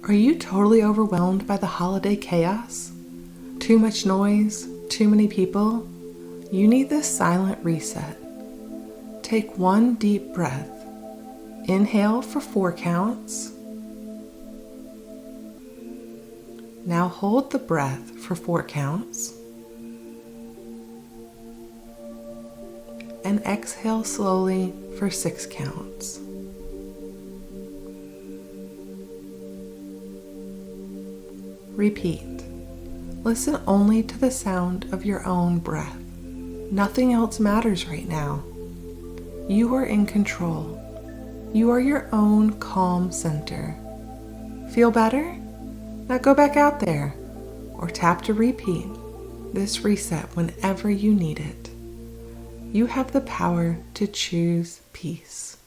Are you totally overwhelmed by the holiday chaos? Too much noise? Too many people? You need this silent reset. Take one deep breath. Inhale for 4 counts. Now hold the breath for 4 counts. And exhale slowly for 6 counts. Repeat. Listen only to the sound of your own breath. Nothing else matters right now. You are in control. You are your own calm center. Feel better? Now go back out there or tap to repeat this reset whenever you need it. You have the power to choose peace.